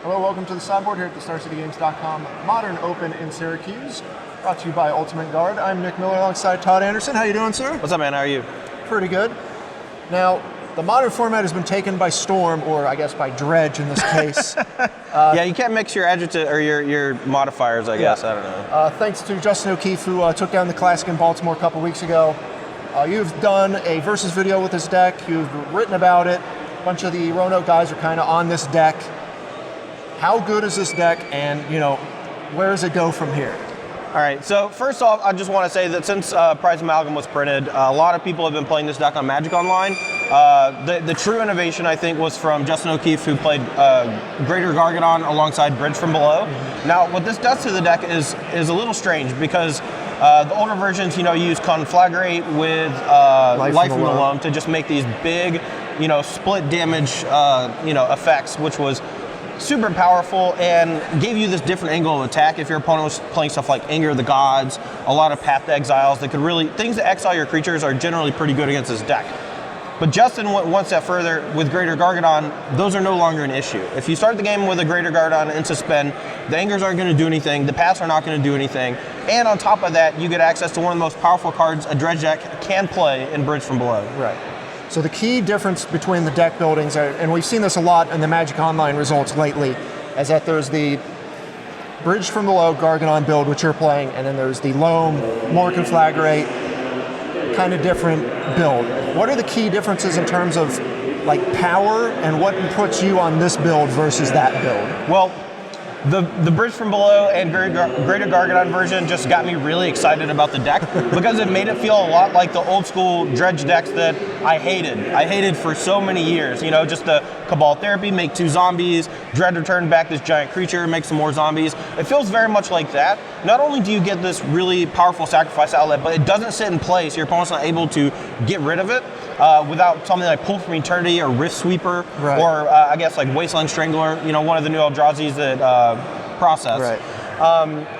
Hello, welcome to the Sideboard here at the StarCityGames.com Modern Open in Syracuse, brought to you by Ultimate Guard. I'm Nick Miller alongside Todd Anderson. How you doing, sir? What's up, man? How are you? Pretty good. Now, the modern format has been taken by storm, or I guess by Dredge in this case. Yeah, you can't mix your adjective or your modifiers, I guess. I don't know. Thanks to Justin O'Keefe, who took down the Classic in Baltimore a couple weeks ago. You've done a versus video with this deck. You've written about it. A bunch of the Roanoke guys are kind of on this deck. How good is this deck, and where does it go from here? All right, so first off, I just want to say that since Prize Amalgam was printed, a lot of people have been playing this deck on Magic Online. The true innovation, I think, was from Justin O'Keefe, who played Greater Gargadon alongside Bridge from Below. Mm-hmm. Now, what this does to the deck is a little strange, because the older versions, you use Conflagrate with Life from the Loam to just make these big, split damage, effects, which was super powerful and gave you this different angle of attack if your opponent was playing stuff like Anger of the Gods, a lot of Path to Exiles that could really, things that exile your creatures are generally pretty good against this deck. But Justin went one step further with Greater Gargadon. Those are no longer an issue. If you start the game with a Greater Gargadon and suspend, the Angers aren't going to do anything, the Paths are not going to do anything, and on top of that, you get access to one of the most powerful cards a Dredge deck can play in Bridge from Below. Right. So the key difference between the deck buildings, and we've seen this a lot in the Magic Online results lately, is that there's the Bridge from Below Gargadon build, which you're playing, and then there's the Loam, more Conflagrate, kind of different build. What are the key differences in terms of power, and what puts you on this build versus that build? Well, the Bridge from Below and Greater Gargadon version just got me really excited about the deck because it made it feel a lot like the old school Dredge decks that I hated. I hated for so many years. Just the Cabal Therapy, make 2 zombies, Dread return back this giant creature, make some more zombies. It feels very much like that. Not only do you get this really powerful sacrifice outlet, but it doesn't sit in place. Your opponent's not able to get rid of it without something like Pull from Eternity or Rift Sweeper, right. Or I guess like Wasteland Strangler, one of the new Eldrazi's that process. Right.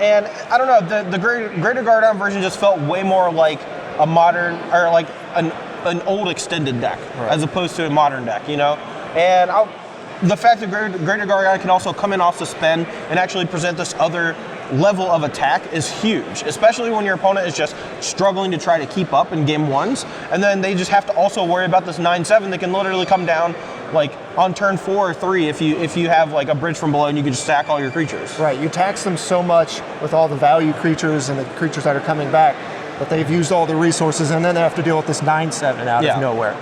And I don't know, the Greater Gargadon version just felt way more like a modern, or like an old extended deck, right, as opposed to a modern deck, And the fact that Greater Gargadon can also come in off suspend and actually present this other level of attack is huge, especially when your opponent is just struggling to try to keep up in game ones, and then they just have to also worry about this 9/7 that can literally come down on turn 4 or 3 if you have a Bridge from Below and you can just stack all your creatures. Right, you tax them so much with all the value creatures and the creatures that are coming back that they've used all the resources, and then they have to deal with this 9/7 out of nowhere.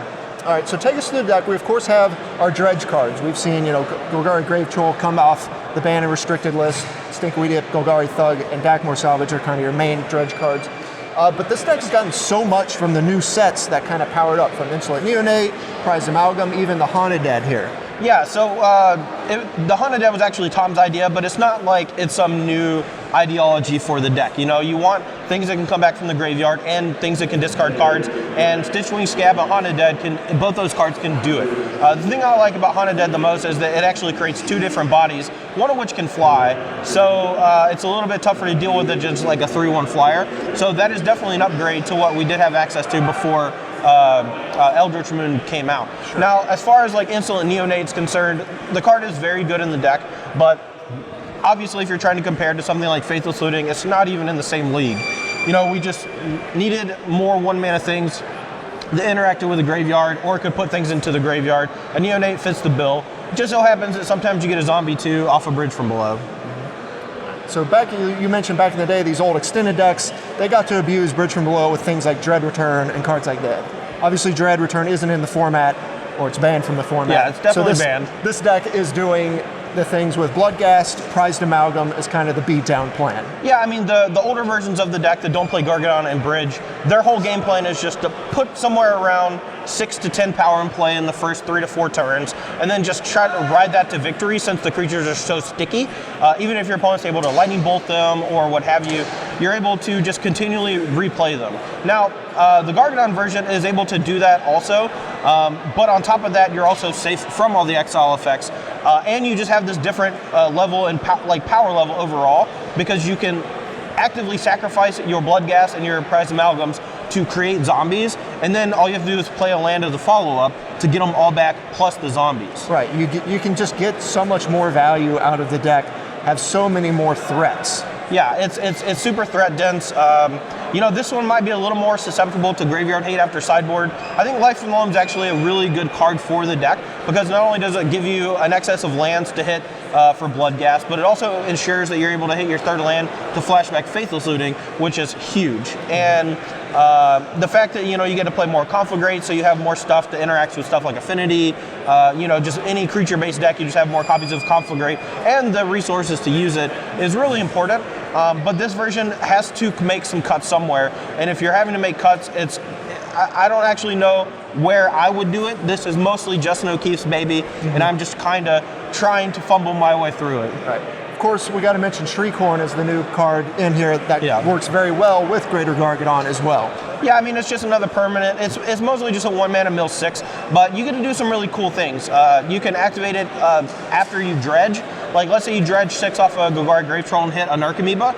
All right, so take us through the deck. We of course have our Dredge cards. We've seen Golgari Grave Troll come off the ban and restricted list. Stinkweed Imp, Golgari Thug, and Dakmor Salvage are kind of your main Dredge cards. But this deck has gotten so much from the new sets that kind of powered up, from Insolent Neonate, Prize Amalgam, even the Haunted Dead here. Yeah, so the Haunted Dead was actually Tom's idea, but it's not like it's some new ideology for the deck. You want things that can come back from the graveyard and things that can discard cards, and Stitchwing Scab and Haunted Dead both those cards can do it. The thing I like about Haunted Dead the most is that it actually creates 2 different bodies, one of which can fly, so it's a little bit tougher to deal with than just like a 3/1 flyer. So that is definitely an upgrade to what we did have access to before Eldritch Moon came out. Sure. Now, as far as Insolent Neonate's concerned, the card is very good in the deck, but obviously if you're trying to compare it to something like Faithless Looting, it's not even in the same league. We just needed more 1-mana things that interacted with the graveyard or could put things into the graveyard. A Neonate fits the bill. It just so happens that sometimes you get a zombie too off a Bridge from Below. So you mentioned back in the day, these old extended decks, they got to abuse Bridge from Below with things like Dread Return and cards like that. Obviously, Dread Return isn't in the format, or it's banned from the format. Yeah, it's definitely banned. This deck is doing the things with Bloodghast, Prized Amalgam is kind of the beatdown plan. Yeah, I mean, the older versions of the deck that don't play Gargadon and Bridge, their whole game plan is just to put somewhere around 6 to 10 power in play in the first 3 to 4 turns, and then just try to ride that to victory since the creatures are so sticky. Even if your opponent's able to lightning bolt them or what have you, you're able to just continually replay them. Now, the Gargadon version is able to do that also, but on top of that, you're also safe from all the exile effects, and you just have this different level and power level overall, because you can actively sacrifice your Bloodghast and your Prized Amalgams to create zombies, and then all you have to do is play a land as a follow-up to get them all back, plus the zombies. Right, you can just get so much more value out of the deck, have so many more threats. Yeah, it's super threat dense. You know, this one might be a little more susceptible to graveyard hate after sideboard. I think Life from the Loam is actually a really good card for the deck, because not only does it give you an excess of lands to hit for Bloodghast, but it also ensures that you're able to hit your third land to flashback Faithless Looting, which is huge. And the fact that, you know, you get to play more Conflagrate, so you have more stuff to interact with stuff like Affinity, you know, just any creature-based deck, you just have more copies of Conflagrate, and the resources to use it is really important. But this version has to make some cuts somewhere, and if you're having to make cuts, I don't actually know where I would do it. This is mostly Justin O'Keefe's baby, and I'm just kind of trying to fumble my way through it. Right. Of course, we got to mention Shriekhorn as the new card in here that works very well with Greater Gargadon as well. Yeah, I mean, it's just another permanent. It's mostly just a 1-mana mill 6, but you get to do some really cool things. You can activate it after you dredge. Like, let's say you dredge 6 off a Golgari Grave Troll and hit a Narcomoeba.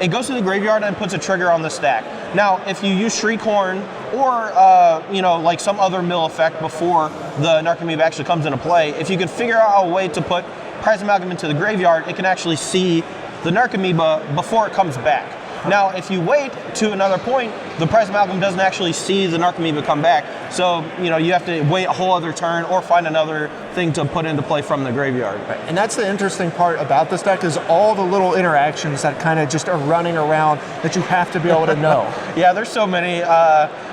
It goes to the graveyard and puts a trigger on the stack. Now, if you use Shriekhorn or, you know, like some other mill effect before the Narcomoeba actually comes into play, if you can figure out a way to put Prize Amalgam into the graveyard, it can actually see the Narcomoeba before it comes back. Now, if you wait to another point, the Prize Amalgam doesn't actually see the Narcomoeba come back. So, you know, you have to wait a whole other turn or find another thing to put into play from the graveyard. Right. And that's the interesting part about this deck, is all the little interactions that kind of just are running around that you have to be able to know. Yeah, there's so many.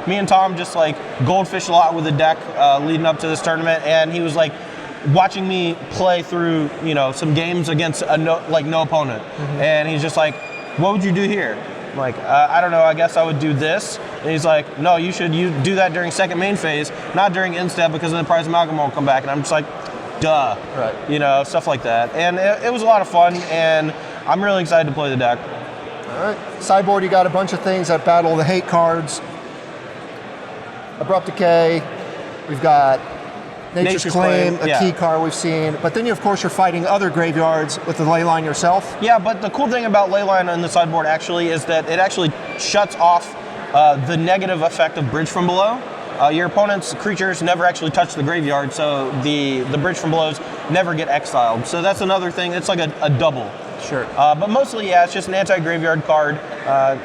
Me and Tom just like goldfish a lot with the deck leading up to this tournament, and he was like watching me play through, you know, some games against no opponent. And he's just like, what would you do here? I'm like, I don't know, I guess I would do this. And he's like, no, you do that during second main phase, not during instep, because then the Prize Amalgam won't come back. And I'm just like, duh. Right. You know, stuff like that. And it was a lot of fun, and I'm really excited to play the deck. All right. Sideboard, you got a bunch of things that battle the hate cards. Abrupt Decay. We've got Nature's Claim, a key card we've seen. But then, of course, you're fighting other graveyards with the Leyline yourself. Yeah, but the cool thing about Leyline on the sideboard actually is that it actually shuts off the negative effect of Bridge from Below. Your opponent's creatures never actually touch the graveyard, so the Bridge from Belows never get exiled. So that's another thing. It's like a double. Sure. But mostly, yeah, it's just an anti-graveyard card.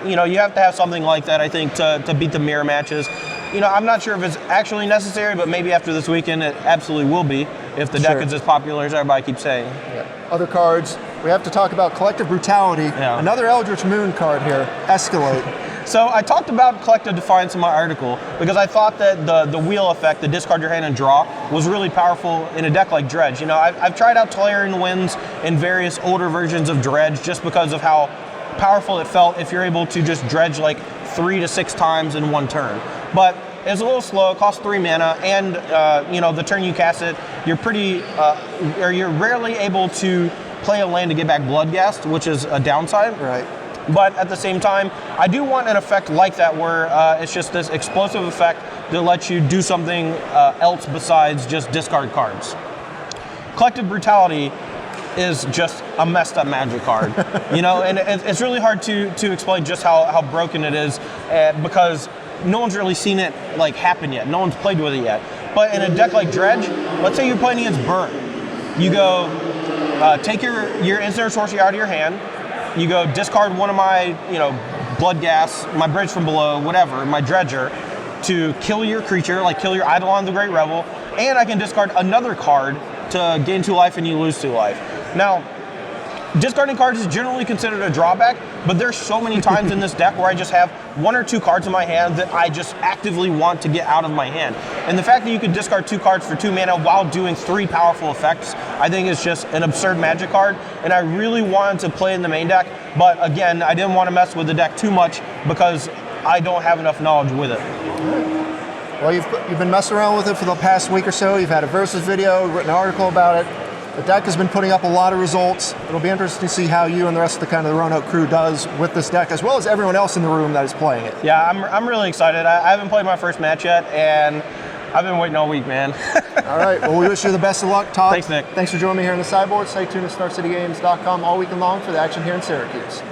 You know, you have to have something like that, I think, to beat the mirror matches. You know, I'm not sure if it's actually necessary, but maybe after this weekend it absolutely will be, if the deck is as popular as everybody keeps saying. Yeah. Other cards, we have to talk about Collective Brutality. Yeah. Another Eldritch Moon card here, Escalate. So I talked about Collective Defiance in my article because I thought that the wheel effect, the discard your hand and draw, was really powerful in a deck like Dredge. You know, I've tried out Tolarian Winds in various older versions of Dredge just because of how powerful it felt if you're able to just dredge like 3 to 6 times in one turn. But it's a little slow, it costs 3 mana, and you know, the turn you cast it, you're rarely able to play a land to get back Bloodghast, which is a downside. Right. But at the same time, I do want an effect like that where it's just this explosive effect that lets you do something else besides just discard cards. Collective Brutality is just a messed up Magic card, you know, and it's really hard to explain just how broken it is because no one's really seen it like happen yet. No one's played with it yet. But in a deck like Dredge, let's say you're playing against Burn. You go take your instant sorcery out of your hand. You go discard one of my, you know, Bloodghast, my Bridge from Below, whatever, my Dredger, to kill your creature, like kill your Eidolon the Great Rebel, and I can discard another card to gain 2 life and you lose 2 life. Now, discarding cards is generally considered a drawback, but there's so many times in this deck where I just have 1 or 2 cards in my hand that I just actively want to get out of my hand. And the fact that you could discard 2 cards for 2 mana while doing 3 powerful effects, I think is just an absurd Magic card, and I really wanted to play in the main deck, but again, I didn't want to mess with the deck too much because I don't have enough knowledge with it. Well, you've been messing around with it for the past week or so. You've had a Versus video, written an article about it. The deck has been putting up a lot of results. It'll be interesting to see how you and the rest of the Roanoke crew does with this deck, as well as everyone else in the room that is playing it. Yeah, I'm really excited. I haven't played my first match yet, and I've been waiting all week, man. All right, well, we wish you the best of luck, Todd. Thanks, Nick. Thanks for joining me here in the Sideboard. Stay tuned to StarCityGames.com all weekend long for the action here in Syracuse.